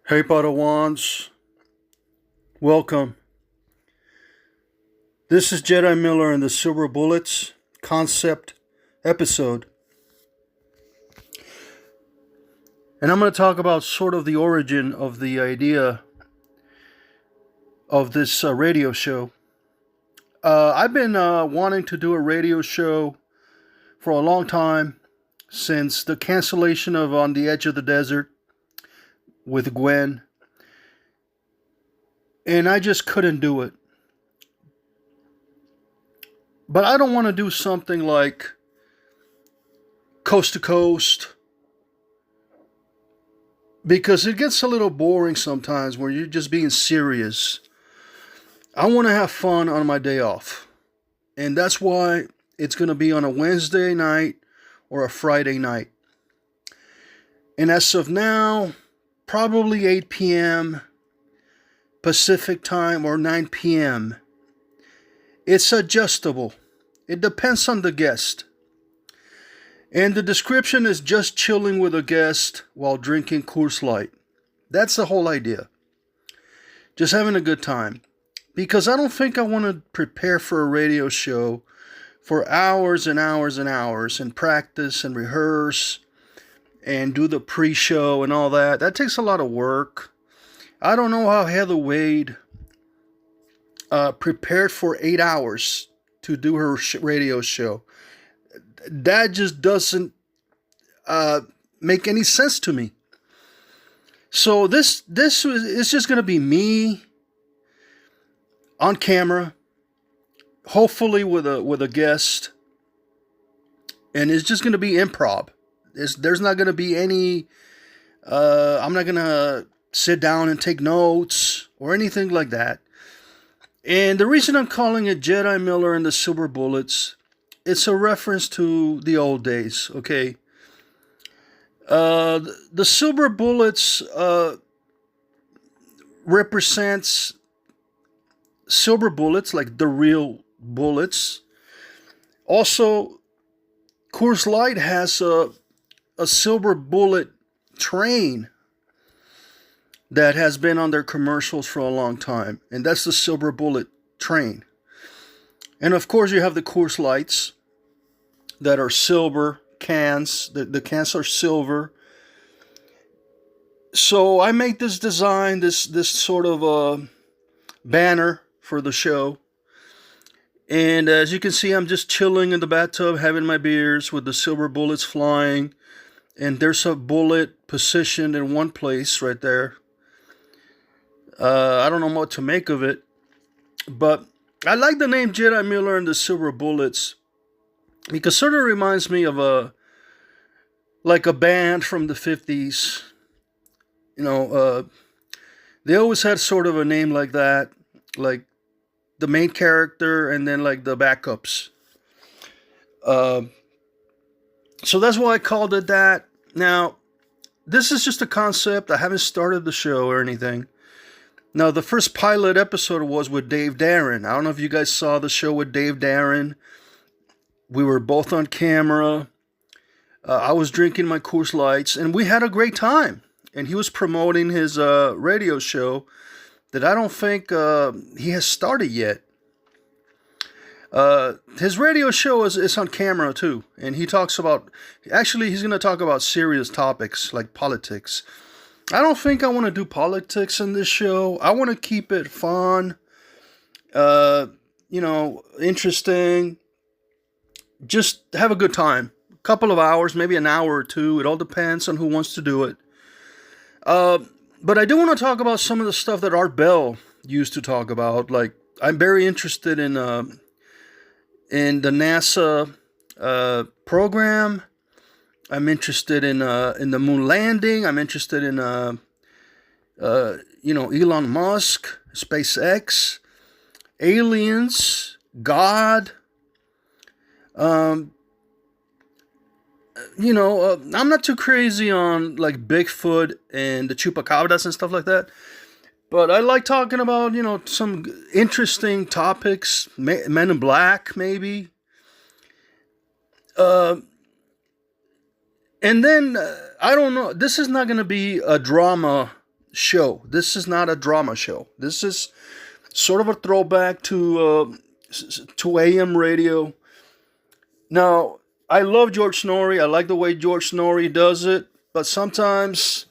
Hey Padawans, welcome. This is Jedimiller and the Silver Bullets concept episode. And I'm going to talk about sort of the origin of the idea of this radio show. I've been wanting to do a radio show for a long time, since the cancellation of On the Edge of the Desert with Gwen, and I just couldn't do it. But I don't want to do something like coast to coast, because it gets a little boring sometimes where you're just being serious. I want to have fun on my day off, and that's why it's going to be on a Wednesday night or a Friday night. And as of now, probably 8 p.m. Pacific time or 9 p.m. It's adjustable. It depends on the guest. And the description is just chilling with a guest while drinking Coors Light. That's the whole idea. Just having a good time. Because I don't think I want to prepare for a radio show for hours and hours and hours and practice and rehearse and do the pre-show and all that. That takes a lot of work. I don't know how Heather Wade prepared for 8 hours to do her radio show. That just doesn't make any sense to me. So this is just going to be me on camera, hopefully with a guest, and it's just going to be improv. There's not going to be any. I'm not going to sit down and take notes or anything like that. And the reason I'm calling it Jedimiller and the Silver Bullets, it's a reference to the old days, okay? The Silver Bullets represents silver bullets, like the real bullets. Also, Coors Light has a silver bullet train that has been on their commercials for a long time, and that's the silver bullet train. And of course you have the Coors Lights that are silver cans. The cans are silver. So I made this design, this sort of a banner for the show. And as you can see, I'm just chilling in the bathtub having my beers with the silver bullets flying. And there's a bullet positioned in one place right there. I don't know what to make of it, but I like the name Jedimiller and the Silver Bullets because it sort of reminds me of a band from the 50s. You know, they always had sort of a name like that, like the main character and then like the backups. So that's why I called it that. Now, this is just a concept. I haven't started the show or anything. Now, the first pilot episode was with Dave Darren. I don't know if you guys saw the show with Dave Darren. We were both on camera. I was drinking my Coors Lights, and we had a great time. And he was promoting his radio show that I don't think he has started yet. His radio show is on camera, too. And he talks about... Actually, he's going to talk about serious topics like politics. I don't think I want to do politics in this show. I want to keep it fun, interesting. Just have a good time. A couple of hours, maybe an hour or two. It all depends on who wants to do it. But I do want to talk about some of the stuff that Art Bell used to talk about. Like, I'm very interested in the NASA program. I'm interested in the moon landing. I'm interested in Elon Musk, SpaceX, aliens, God. I'm not too crazy on like Bigfoot and the chupacabras and stuff like that. But I like talking about, some interesting topics. Men in Black, maybe. And then, I don't know, this is not going to be a drama show. This is not a drama show. This is sort of a throwback to AM radio. Now, I love George Snorri. I like the way George Snorri does it, but sometimes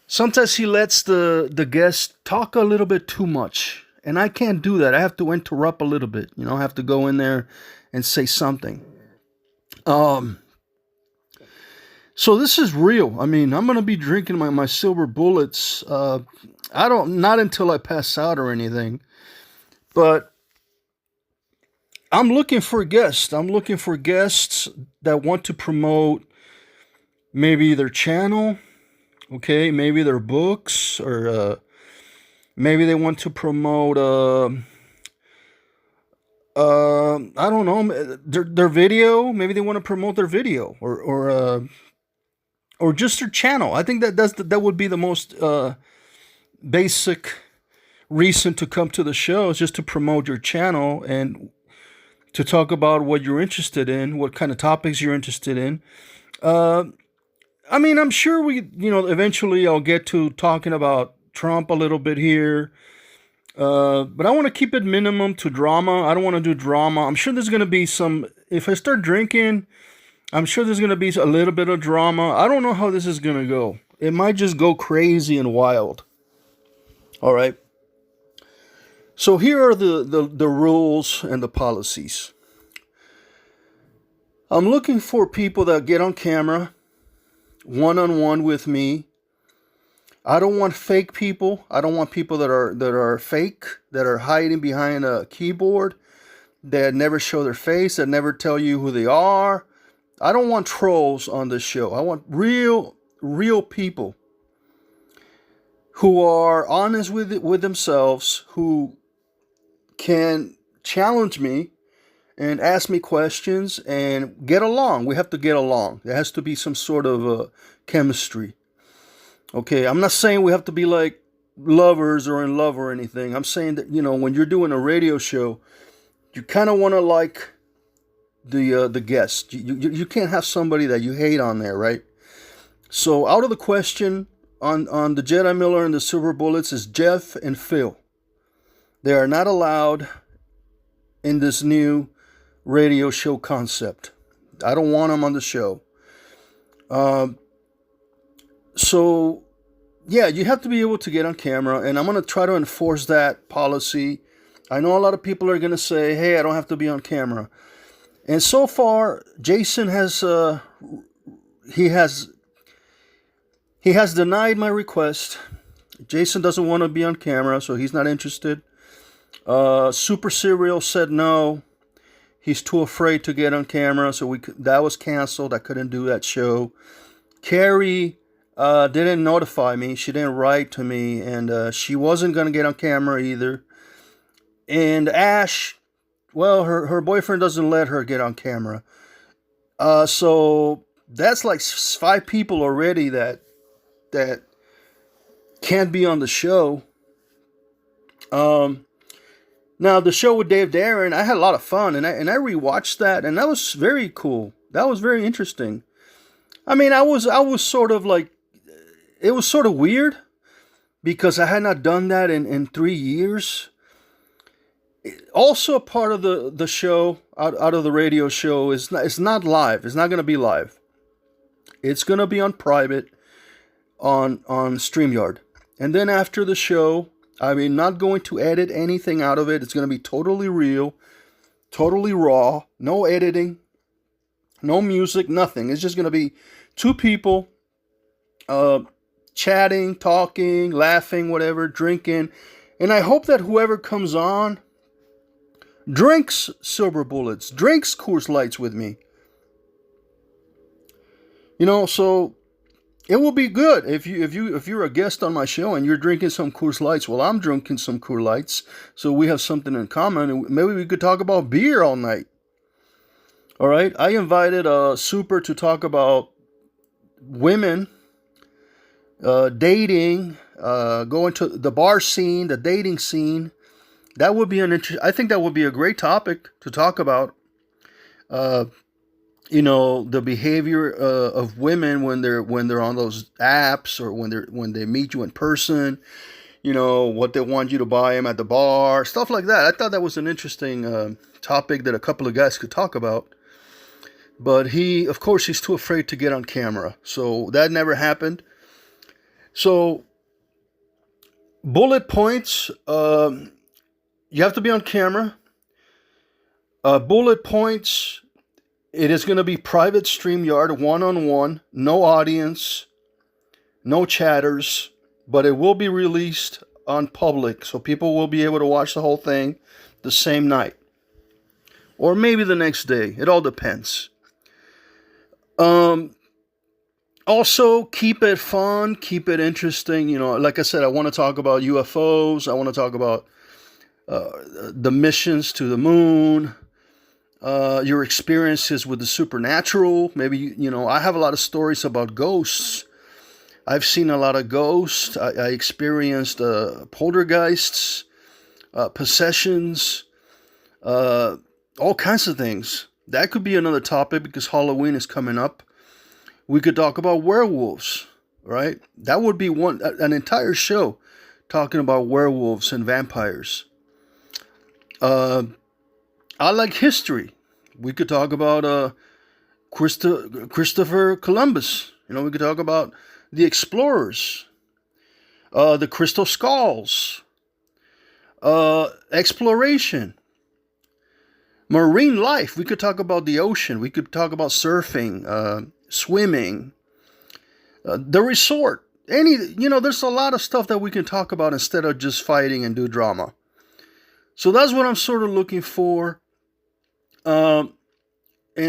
he lets the guest talk a little bit too much, and I can't do that. I have to interrupt a little bit. I have to go in there and say something. So this is real. I mean, I'm gonna be drinking my silver bullets. Not until I pass out or anything, but I'm looking for guests. I'm looking for guests that want to promote maybe their channel, okay, maybe their books, or maybe they want to promote I don't know, their video. Maybe they want to promote their video, or just their channel. I think that would be the most basic reason to come to the show, is just to promote your channel and to talk about what you're interested in, what kind of topics you're interested in. I mean, I'm sure eventually I'll get to talking about Trump a little bit here. But I want to keep it minimum to drama. I don't want to do drama. I'm sure there's going to be if I start drinking, I'm sure there's going to be a little bit of drama. I don't know how this is going to go. It might just go crazy and wild. All right. So here are the rules and the policies. I'm looking for people that get on camera one-on-one with me. I don't want fake people. I don't want people that are fake, that are hiding behind a keyboard, that never show their face, that never tell you who they are. I don't want trolls on this show. I want real people who are honest with themselves, who can challenge me and ask me questions and get along. We have to get along. There has to be some sort of chemistry. Okay, I'm not saying we have to be like lovers or in love or anything. I'm saying that, when you're doing a radio show, you kind of want to like the guest. You can't have somebody that you hate on there, right? So out of the question on the Jedimiller and the Silver Bullets is Jeff and Phil. They are not allowed in this new radio show concept. I don't want them on the show. So, yeah, you have to be able to get on camera, and I'm going to try to enforce that policy. I know a lot of people are going to say, hey, I don't have to be on camera. And so far, Jason has denied my request. Jason doesn't want to be on camera, so he's not interested. Super Serial said no. He's too afraid to get on camera, so that was canceled. I couldn't do that show. Carrie didn't notify me. She didn't write to me, and she wasn't going to get on camera either. And Ash, well, her boyfriend doesn't let her get on camera. So that's like 5 people already that can't be on the show. Now, the show with Dave Darren, I had a lot of fun, and I rewatched that, and that was very cool. That was very interesting. I mean, I was sort of like, it was sort of weird, because I had not done that in 3 years. Also, a part of the show, out of the radio show, it's not live. It's not going to be live. It's going to be on private, on StreamYard. And then after the show, not going to edit anything out of it. It's going to be totally real, totally raw, no editing, no music, nothing. It's just going to be 2 people chatting, talking, laughing, whatever, drinking. And I hope that whoever comes on drinks Silver Bullets, drinks Coors Lights with me. So it will be good if you're a guest on my show and you're drinking some Coors Lights. Well, I'm drinking some Coors Lights, so we have something in common, and maybe we could talk about beer all night. All right, I invited Super to talk about women, dating, going to the bar scene, the dating scene. That would be I think that would be a great topic to talk about. the behavior of women when they're on those apps, or when they meet you in person. What they want you to buy them at the bar, stuff like that. I thought that was an interesting topic that a couple of guys could talk about. But of course, he's too afraid to get on camera, so that never happened. So, bullet points. You have to be on camera. Bullet points. It is going to be private StreamYard, one-on-one, no audience, no chatters, but it will be released on public, so people will be able to watch the whole thing the same night, or maybe the next day. It all depends. Also, keep it fun, keep it interesting. Like I said, I want to talk about UFOs. I want to talk about the missions to the moon, your experiences with the supernatural. Maybe, I have a lot of stories about ghosts. I've seen a lot of ghosts. I experienced poltergeists, possessions, all kinds of things. That could be another topic because Halloween is coming up. We could talk about werewolves, right? That would be an entire show talking about werewolves and vampires. I like history. We could talk about Christopher Columbus. We could talk about the explorers, the crystal skulls, exploration, marine life. We could talk about the ocean. We could talk about surfing, swimming, the resort. There's a lot of stuff that we can talk about instead of just fighting and do drama. So that's what I'm sort of looking for. And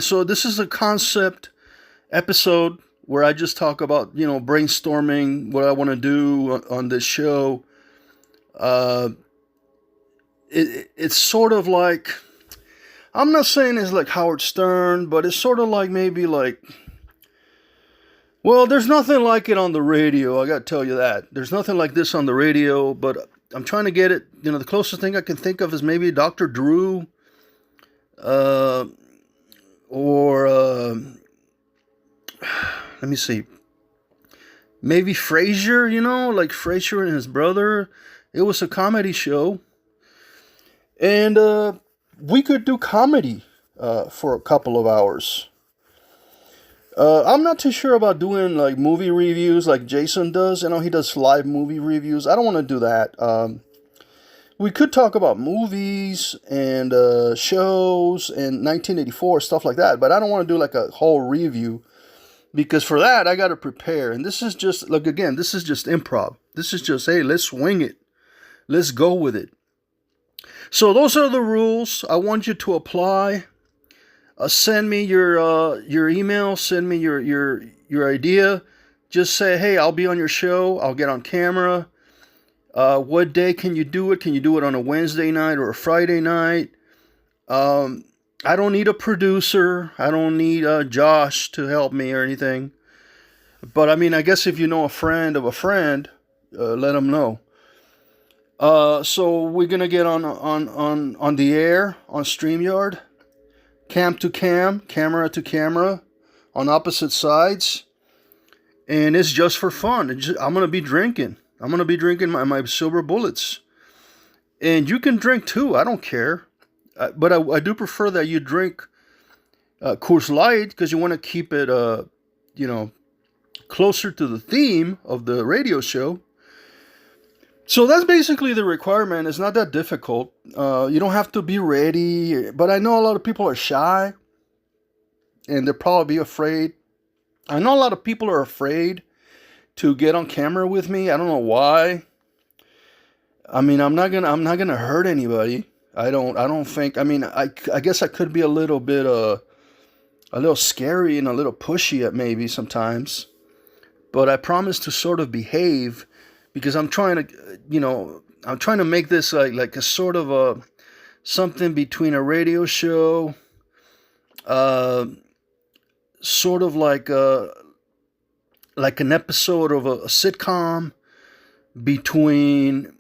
so this is a concept episode where I just talk about, brainstorming what I want to do on this show. It's sort of like, I'm not saying it's like Howard Stern, but it's sort of like maybe like, well, there's nothing like it on the radio. I got to tell you that. There's nothing like this on the radio, but I'm trying to get it. The closest thing I can think of is maybe Dr. Drew, or let me see, maybe Frasier. Like Frasier and his brother. It was a comedy show, and we could do comedy for a couple of hours. I'm not too sure about doing like movie reviews like Jason does. He does live movie reviews. I don't want to do that. We could talk about movies and shows and 1984, stuff like that. But I don't want to do like a whole review, because for that I got to prepare. And this is just, look, again, this is just improv. This is just, hey, let's swing it. Let's go with it. So those are the rules. I want you to apply. Send me your email. Send me your idea. Just say, hey, I'll be on your show. I'll get on camera. What day can you do it? Can you do it on a Wednesday night or a Friday night? I don't need a producer. I don't need Josh to help me or anything. But I guess if you know a friend of a friend, let them know. So we're gonna get on the air on StreamYard. Cam to cam, camera to camera, on opposite sides, and it's just for fun. I'm gonna be drinking. I'm gonna be drinking my silver bullets, and you can drink too. I don't care, but I do prefer that you drink Coors Light, because you want to keep it, closer to the theme of the radio show. So that's basically the requirement. It's not that difficult. You don't have to be ready. But I know a lot of people are shy. And they're probably afraid. I know a lot of people are afraid to get on camera with me. I don't know why. I'm not gonna hurt anybody. I don't think. I guess I could be a little bit a little scary and a little pushy at maybe sometimes. But I promise to sort of behave. Because I'm trying to make this like a sort of a something between a radio show, sort of like an episode of a sitcom between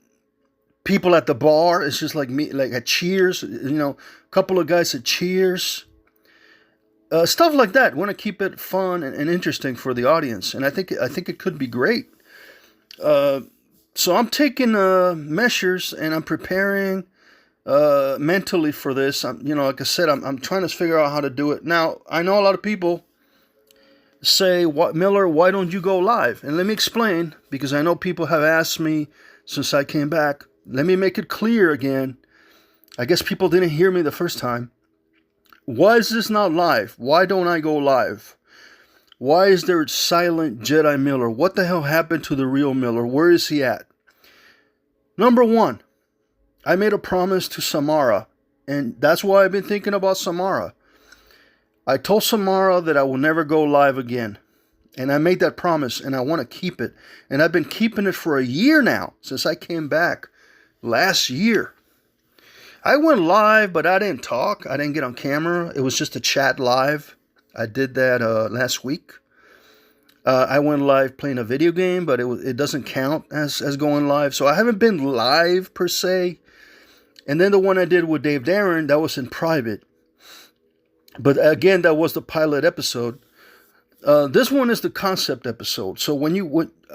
people at the bar. It's just like me, like a Cheers, a couple of guys at Cheers. Stuff like that. Want to keep it fun and interesting for the audience, and I think it could be great. So I'm taking measures and I'm preparing mentally for this. Like I said, I'm trying to figure out how to do it. Now I know a lot of people say, "What, Miller? Why don't you go live?" And let me explain, because I know people have asked me since I came back. Let me make it clear again. I guess people didn't hear me the first time. Why is this not live? Why don't I go live? Why is there silent Jedimiller? What the hell happened to the real Miller? Where is he at? Number one, I made a promise to Samara, and that's why I've been thinking about Samara. I told Samara that I will never go live again. And I made that promise, and I want to keep it. And I've been keeping it for a year now, since I came back last year. I went live, but I didn't talk. I didn't get on camera. It was just a chat live. I did that last week. I went live playing a video game, but it doesn't count as going live. So I haven't been live per se. And then the one I did with Dave Darren, that was in private. But again, that was the pilot episode. This one is the concept episode. So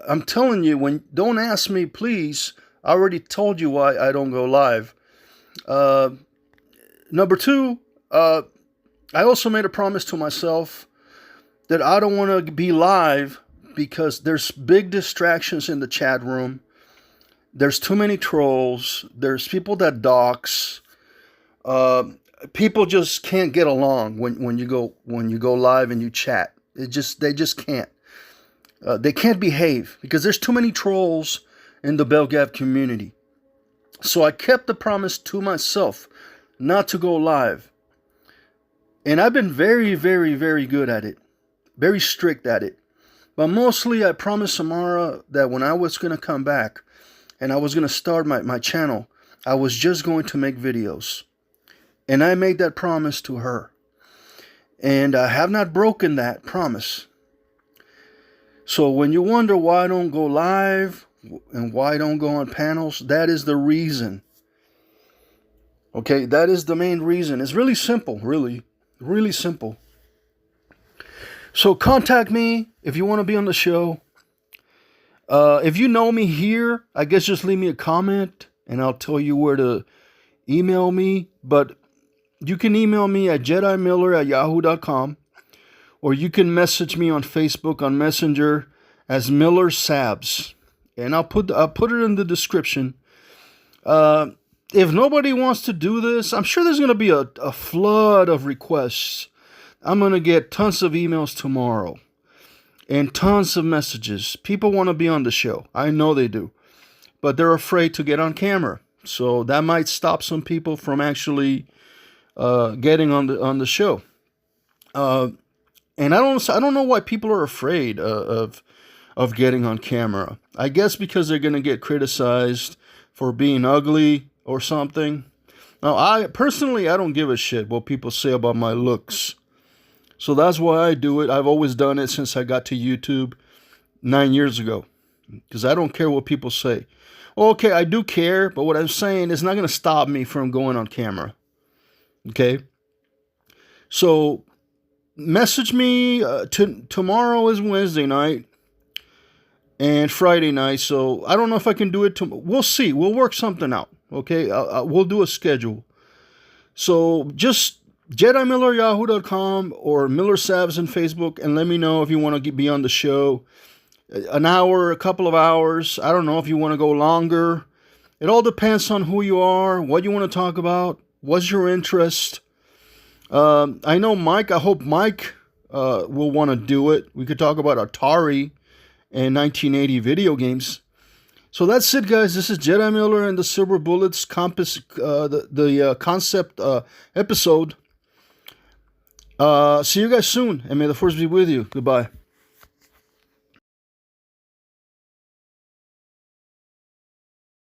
I'm telling you, don't ask me, please. I already told you why I don't go live. Number two, I also made a promise to myself that I don't want to be live because there's big distractions in the chat room. There's too many trolls. There's people that dox. People just can't get along when you go live and you chat. They just can't. They can't behave because there's too many trolls in the Belgav community. So I kept the promise to myself not to go live. And I've been very, very, very good at it. Very strict at it. But mostly I promised Samara that when I was going to come back and I was going to start my channel, I was just going to make videos. And I made that promise to her. And I have not broken that promise. So when you wonder why I don't go live and why I don't go on panels, that is the reason. Okay, that is the main reason. It's really simple, really. Really simple. So contact me if you want to be on the show. If you know me here, I guess just leave me a comment and I'll tell you where to email me. But you can email me at jedimiller@yahoo.com, or you can message me on Facebook on Messenger as Miller Zavs, and I'll put it in the description. If nobody wants to do this, I'm sure there's going to be a flood of requests. I'm going to get tons of emails tomorrow and tons of messages. People want to be on the show. I know they do, but they're afraid to get on camera. So that might stop some people from actually getting on the show. And I don't know why people are afraid of getting on camera. I guess because they're going to get criticized for being ugly or something. Now, I don't give a shit what people say about my looks. So that's why I do it. I've always done it since I got to YouTube 9 years ago. Because I don't care what people say. Okay, I do care, but what I'm saying is not going to stop me from going on camera. Okay? So, message me. Tomorrow is Wednesday night. And Friday night. So, I don't know if I can do it tomorrow. We'll see. We'll work something out. Okay? We'll do a schedule. So, just JediMiller@yahoo.com or Miller Zavs on Facebook, and let me know if you want to be on the show. An hour, a couple of hours. I don't know if you want to go longer. It all depends on who you are, what you want to talk about, what's your interest. I know Mike. I hope Mike will want to do it. We could talk about Atari and 1980 video games. So that's it, guys. This is Jedimiller and the Silver Bullets compass, the concept episode. See you guys soon, and may the force be with you. Goodbye.